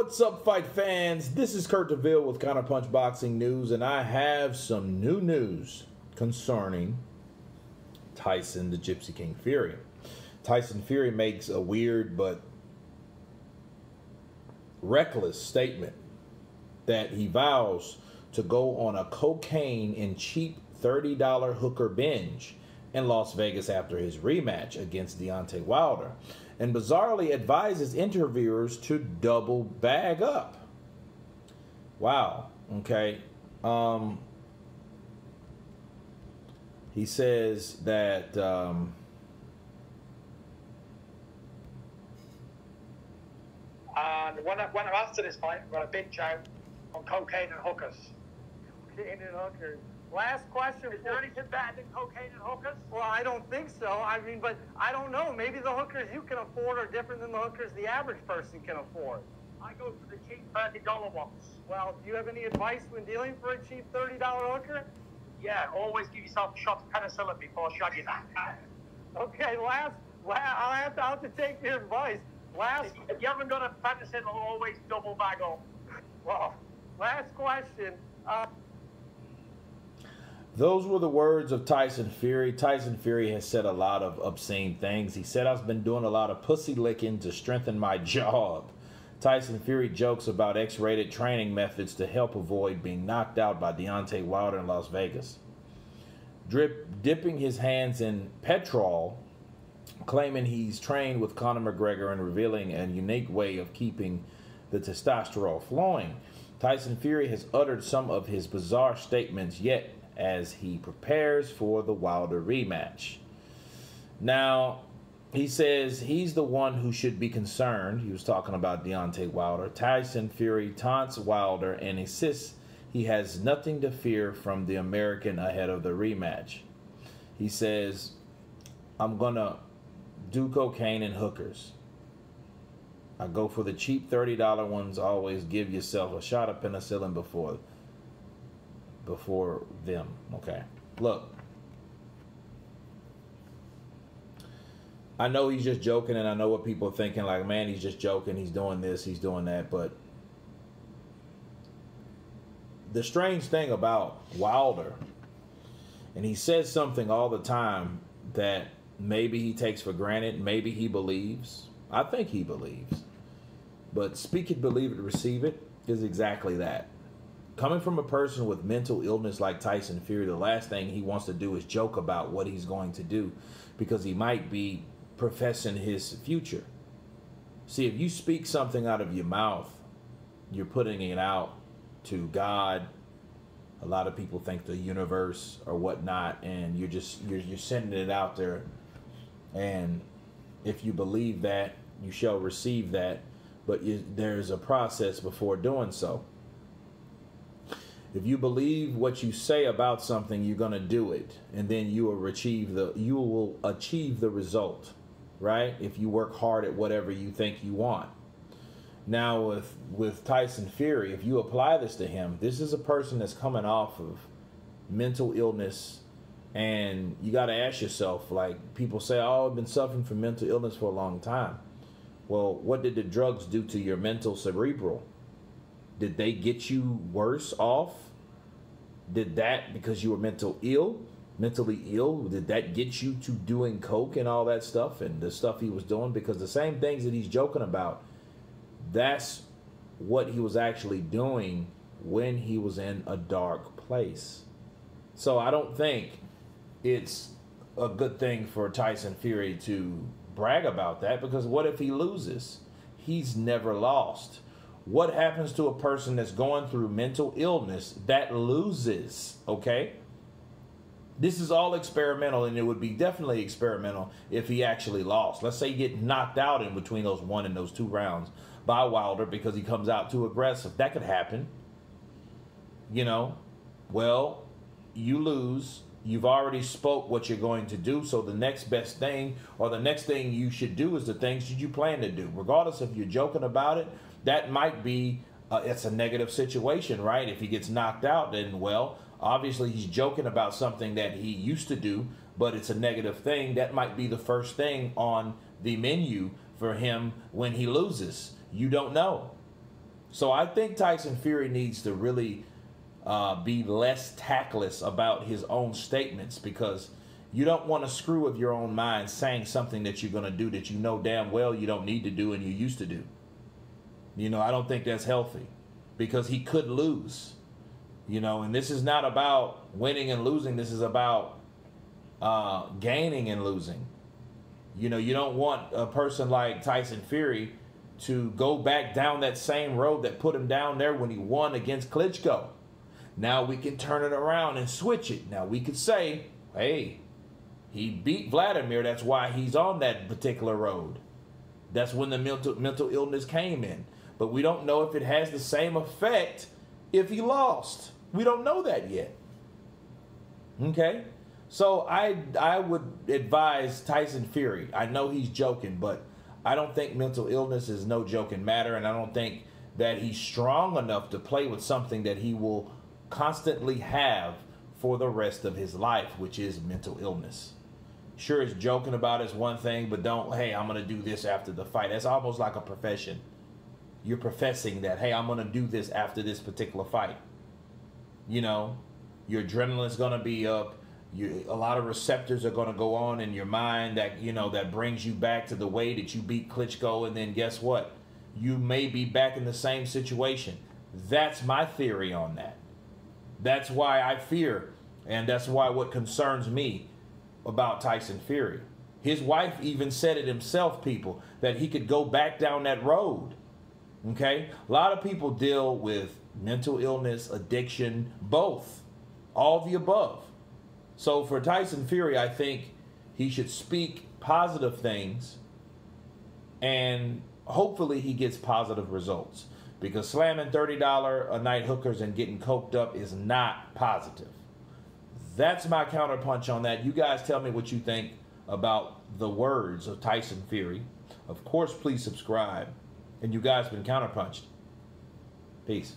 What's up, fight fans? This is Kurt DeVille with Counterpunch Boxing News, and I have some new news concerning Tyson the Gypsy King Fury. Tyson Fury makes a weird but reckless statement that he vows to go on a cocaine and cheap $30 hooker binge in Las Vegas after his rematch against Deontay Wilder, and bizarrely advises interviewers to double bag up. Wow. Okay. He says that and when I'm after this fight, I'm going to binge out on cocaine and hookers. Cocaine and hookers. Last question. Is there anything better than cocaine and hookers? Well, I don't think so. I mean, but I don't know. Maybe the hookers you can afford are different than the hookers the average person can afford. I go for the cheap $30 ones. Well, do you have any advice when dealing for a cheap $30 hooker? Yeah, always give yourself a shot of penicillin before shagging that. Okay, I'll have to take your advice. If you haven't got a penicillin, I'll always double bag up. Well, last question. Those were the words of Tyson Fury. Tyson Fury has said a lot of obscene things. He said, "I've been doing a lot of pussy licking to strengthen my job." Tyson Fury jokes about X-rated training methods to help avoid being knocked out by Deontay Wilder in Las Vegas. Dipping his hands in petrol, claiming he's trained with Conor McGregor and revealing a unique way of keeping the testosterone flowing. Tyson Fury has uttered some of his bizarre statements yet as he prepares for the Wilder rematch. Now, he says he's the one who should be concerned. He was talking about Deontay Wilder. Tyson Fury taunts Wilder and insists he has nothing to fear from the American ahead of the rematch. He says, "I'm going to do cocaine and hookers. I go for the cheap $30 ones. Always give yourself a shot of penicillin before them." Okay, look, I know he's just joking, and I know what people are thinking, like, man, he's just joking, he's doing this, he's doing that. But the strange thing about Wilder, and he says something all the time that maybe he takes for granted, maybe he believes. I think he believes, but speak it, believe it, receive it is exactly that. Coming from a person with mental illness like Tyson Fury, the last thing he wants to do is joke about what he's going to do, because he might be professing his future. See, if you speak something out of your mouth, you're putting it out to God. A lot of people think the universe or whatnot, and you're sending it out there. And if you believe that, you shall receive that. But there's a process before doing so. If you believe what you say about something, you're going to do it, and then you will achieve the result, right? If you work hard at whatever you think you want. Now with Tyson Fury, if you apply this to him, this is a person that's coming off of mental illness, and you got to ask yourself, like people say, "Oh, I've been suffering from mental illness for a long time." Well, what did the drugs do to your mental cerebral? Did they get you worse off? Did that, because you were mentally ill, did that get you to doing coke and all that stuff and the stuff he was doing? Because the same things that he's joking about, that's what he was actually doing when he was in a dark place. So I don't think it's a good thing for Tyson Fury to brag about that, because what if he loses? He's never lost. What happens to a person that's going through mental illness that loses, okay? This is all experimental, and it would be definitely experimental if he actually lost. Let's say you get knocked out in between those 1 and those 2 rounds by Wilder because he comes out too aggressive. That could happen. You know, well, you lose. You've already spoke what you're going to do, so the next best thing, or the next thing you should do, is the things that you plan to do. Regardless if you're joking about it, that might be, it's a negative situation, right? If he gets knocked out, then, well, obviously he's joking about something that he used to do, but it's a negative thing. That might be the first thing on the menu for him when he loses. You don't know. So I think Tyson Fury needs to really be less tactless about his own statements, because you don't want to screw with your own mind saying something that you're going to do that you know damn well you don't need to do and you used to do. I don't think that's healthy, because he could lose. And this is not about winning and losing. This is about gaining and losing. You don't want a person like Tyson Fury to go back down that same road that put him down there when he won against Klitschko. Now we can turn it around and switch it. Now we could say, hey, he beat Vladimir. That's why he's on that particular road. That's when the mental illness came in. But we don't know if it has the same effect if he lost. We don't know that yet. Okay? So I would advise Tyson Fury. I know he's joking, but I don't think mental illness is no joking matter, and I don't think that he's strong enough to play with something that he will constantly have for the rest of his life, which is mental illness. Sure, it's joking about is one thing, but don't, hey, I'm going to do this after the fight. That's almost like a profession. You're professing that, hey, I'm going to do this after this particular fight. Your adrenaline's going to be up. A lot of receptors are going to go on in your mind that, that brings you back to the way that you beat Klitschko. And then guess what? You may be back in the same situation. That's my theory on that. That's why I fear, and that's why what concerns me about Tyson Fury. His wife even said it himself, people, that he could go back down that road. Okay? A lot of people deal with mental illness, addiction, both. All the above. So for Tyson Fury, I think he should speak positive things, and hopefully he gets positive results. Because slamming $30 a night hookers and getting coked up is not positive. That's my counterpunch on that. You guys tell me what you think about the words of Tyson Fury. Of course, please subscribe. And you guys been counterpunched. Peace.